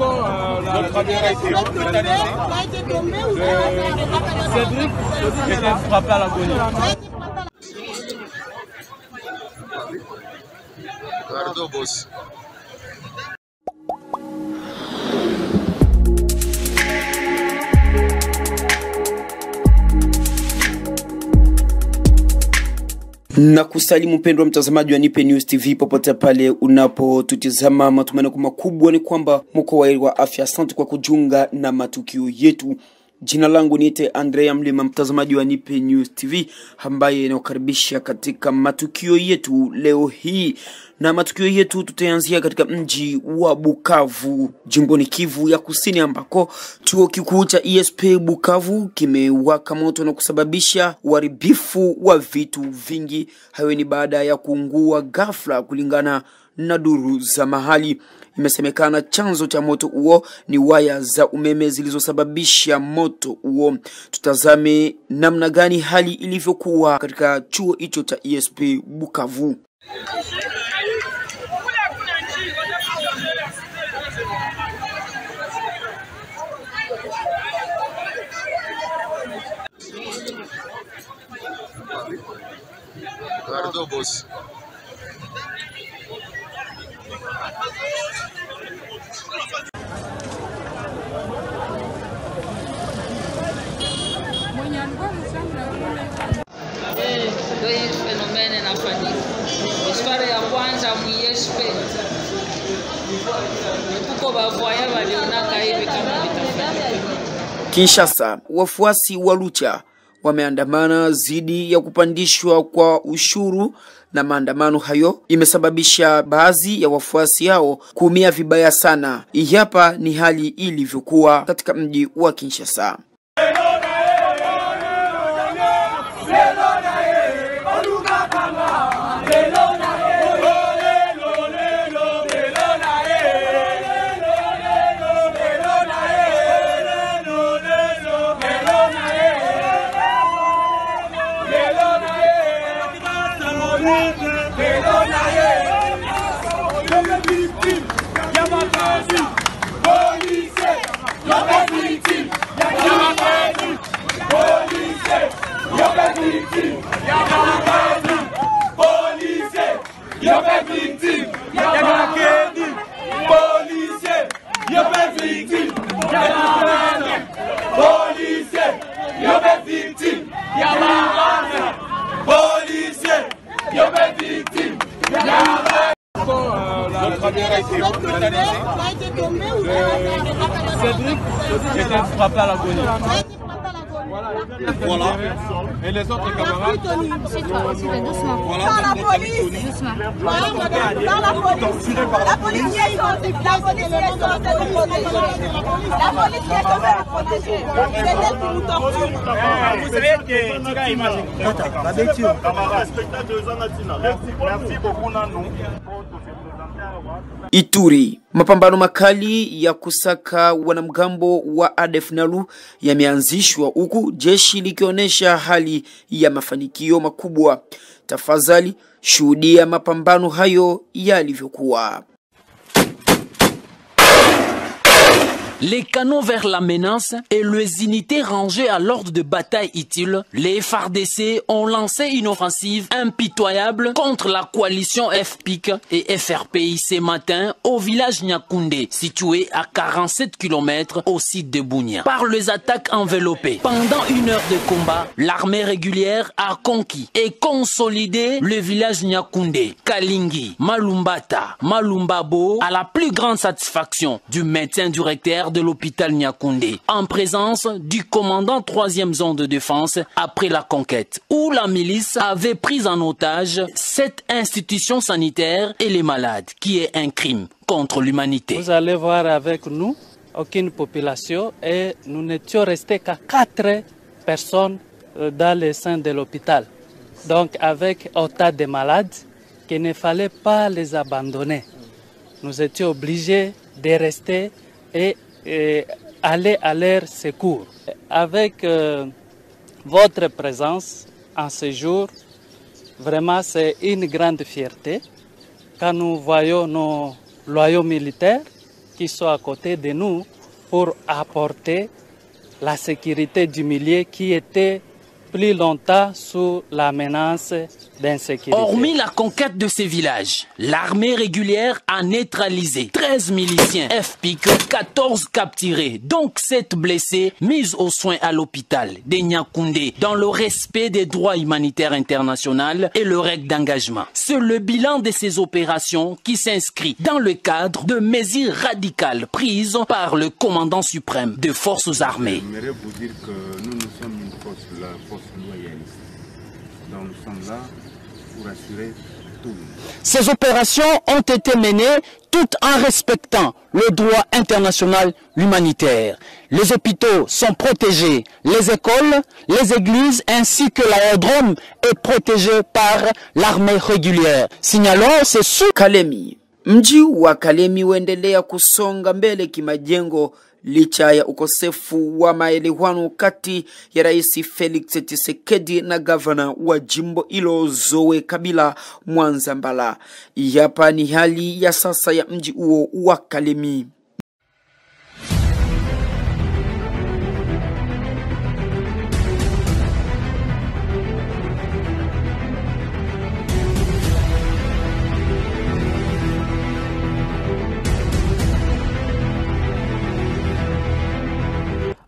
Notre première a été hospitalisé. Cédric était frappé à l'agonie. Pardon, boss. Na kusalimu mpendwa mtazamaji wa Nipe News TV popote pale unapotutizama. Matumaini makubwa ni kwamba mko wa afya. Asante kwa kujiunga na matukio yetu. Jina langu niite Andrea Mlima, mtazamaji wa Nipe News TV ambaye nakukaribisha katika matukio yetu leo hii. Na matukio yetu tutaanzia katika mji wa Bukavu, jimboni Kivu ya Kusini, ambako chuo kikuu cha ESP Bukavu kimewaka moto na kusababisha uharibifu wa vitu vingi. Hayo ni baada ya kuungua ghafla, kulingana na duru za mahali. Imesemekana chanzo cha moto huo ni waya za umeme zilizosababisha moto huo. Tutazame namna gani hali ilivyokuwa katika chuo hicho cha ESP Bukavu. Pardon, boss. Fenomene inafanyika. Historia ya kwanza ESP. Tuko bavoya walionaka hivi kama vitafanyika. Kinshasa, wafuasi wa Lucha wameandamana zidi ya kupandishwa kwa ushuru, na maandamano hayo imesababisha baadhi ya wafuasi hao kuumia vibaya sana. Hii hapa ni hali ilivyokuwa katika mji wa Kinshasa. Notre première a été hospitalisé. Cédric était frappé à l'agonie. Voilà. Et les autres camarades. Voilà. Dans la police. Dans la police. La police est censée protéger. La police est censée protéger. C'est elle qui nous torture. Vous savez que tu as imagé. Merci beaucoup, Nanou. Ituri, mapambano makali ya kusaka wanamgambo wa ADF NALU yameanzishwa, huku jeshi likionyesha hali ya mafanikio makubwa. Tafadhali shuhudia mapambano hayo yalivyokuwa. Les canons vers la menace et les unités rangées à l'ordre de bataille utiles, les FARDC ont lancé une offensive impitoyable contre la coalition FPIC et FRPI ce matin au village Nyakoundé, situé à 47 km au site de Bunia. Par les attaques enveloppées, pendant une heure de combat, l'armée régulière a conquis et consolidé le village Nyakoundé, Kalingi, Malumbata, Malumbabo, à la plus grande satisfaction du médecin directeur de l'hôpital Nyakoundé, en présence du commandant 3e zone de défense après la conquête, où la milice avait pris en otage cette institution sanitaire et les malades, qui est un crime contre l'humanité. Vous allez voir avec nous aucune population et nous n'étions restés qu'à 4 personnes dans le sein de l'hôpital. Donc avec autant de malades qu'il ne fallait pas les abandonner. Nous étions obligés de rester et aller à leur secours. Avec votre présence en ce jour, vraiment c'est une grande fierté quand nous voyons nos loyaux militaires qui sont à côté de nous pour apporter la sécurité du milieu qui était plus longtemps sous la menace d'insécurité. Hormis la conquête de ces villages, l'armée régulière a neutralisé 13 miliciens FPIC, 14 capturés, donc 7 blessés mis aux soins à l'hôpital de Niakoundé dans le respect des droits humanitaires internationaux et le règle d'engagement. C'est le bilan de ces opérations qui s'inscrit dans le cadre de mesures radicales prises par le commandant suprême des forces armées. J'aimerais vous dire que nous sommes une force, la force loyaliste. Donc nous sommes là pour assurer tout. Ces opérations ont été menées tout en respectant le droit international humanitaire. Les hôpitaux sont protégés, les écoles, les églises ainsi que l'aérodrome est protégé par l'armée régulière. Signalons, c'est sous Kalemi. Mji wa Kalemi uendelea kusonga mbele kimajengo licha ya ukosefu wa maelewano kati ya Rais Felix Tshisekedi na gavana wa jimbo hilo Zoe Kabila Mwanzambala. Hapa ni hali ya sasa ya mji huo wa Kalemi.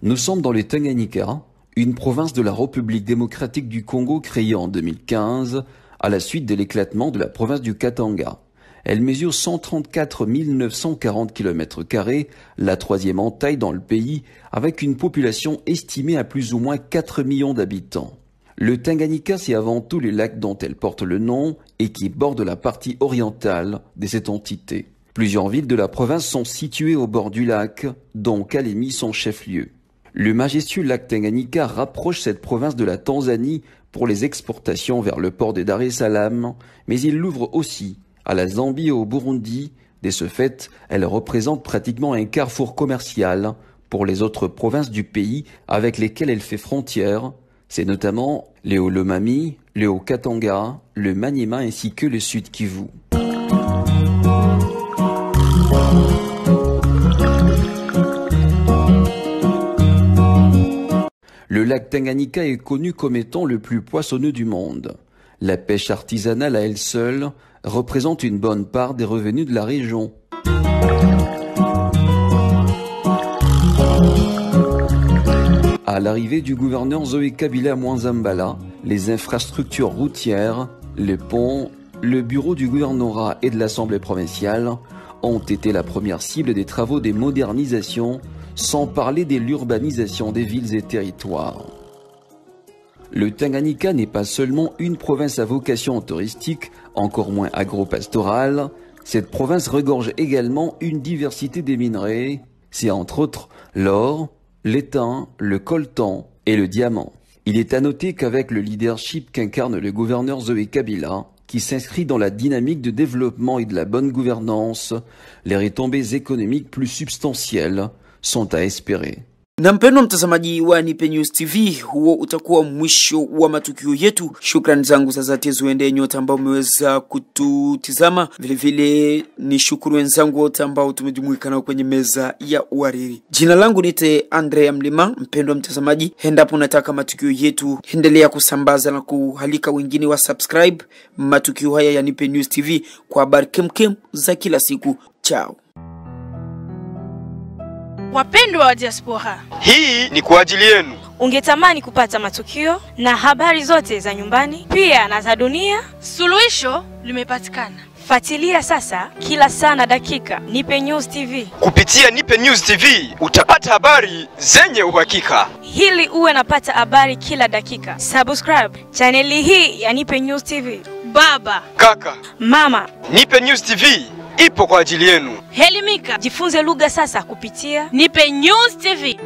Nous sommes dans le Tanganyika, une province de la République démocratique du Congo créée en 2015 à la suite de l'éclatement de la province du Katanga. Elle mesure 134 940 km², la troisième en taille dans le pays, avec une population estimée à plus ou moins 4 millions d'habitants. Le Tanganyika, c'est avant tout les lacs dont elle porte le nom et qui bordent la partie orientale de cette entité. Plusieurs villes de la province sont situées au bord du lac, dont Kalemi son chef-lieu. Le majestueux lac Tanganyika rapproche cette province de la Tanzanie pour les exportations vers le port de Dar es Salaam, mais il l'ouvre aussi à la Zambie et au Burundi. De ce fait, elle représente pratiquement un carrefour commercial pour les autres provinces du pays avec lesquelles elle fait frontière. C'est notamment le Haut-Lomami, le Haut-Katanga, le Maniema ainsi que le Sud Kivu. Le lac Tanganyika est connu comme étant le plus poissonneux du monde. La pêche artisanale à elle seule représente une bonne part des revenus de la région. À l'arrivée du gouverneur Zoe Kabila Mwanzambala, les infrastructures routières, les ponts, le bureau du gouvernorat et de l'Assemblée provinciale ont été la première cible des travaux de modernisation, sans parler de l'urbanisation des villes et territoires. Le Tanganyika n'est pas seulement une province à vocation touristique, encore moins agro-pastorale. Cette province regorge également une diversité des minerais. C'est entre autres l'or, l'étain, le coltan et le diamant. Il est à noter qu'avec le leadership qu'incarne le gouverneur Zoe Kabila, qui s'inscrit dans la dynamique de développement et de la bonne gouvernance, les retombées économiques plus substantielles sont à espérer. Na mpendwa mtazamaji wa Nipe News TV, huo utakuwa mwisho wa matukio yetu. Shukrani zangu za dhati ziende nyote ambao mmeweza kututizama. Vile vile ni shukuru wenzangu wote ambao tumejumuika nao kwenye meza ya uhariri. Jina langu nite Andrea Mlima. Mpendwa mtazamaji, endapo unataka matukio yetu, endelea kusambaza na kuhalika wengine wa subscribe matukio haya ya Nipe News TV kwa habari kemkem za kila siku. Ciao. Wapendwa wa diaspora, hii ni kwa ajili yenu. Ungetamani kupata matukio na habari zote za nyumbani pia na za dunia? Suluhisho limepatikana. Fuatilia sasa kila saa na dakika Nipe News TV. Kupitia Nipe News TV utapata habari zenye uhakika. Hili uwe napata habari kila dakika. Subscribe chaneli hii ya Nipe News TV. Baba, kaka, mama, Nipe News TV ipo kwa ajili yenu. Helimika, jifunze lugha sasa kupitia Nipe News TV.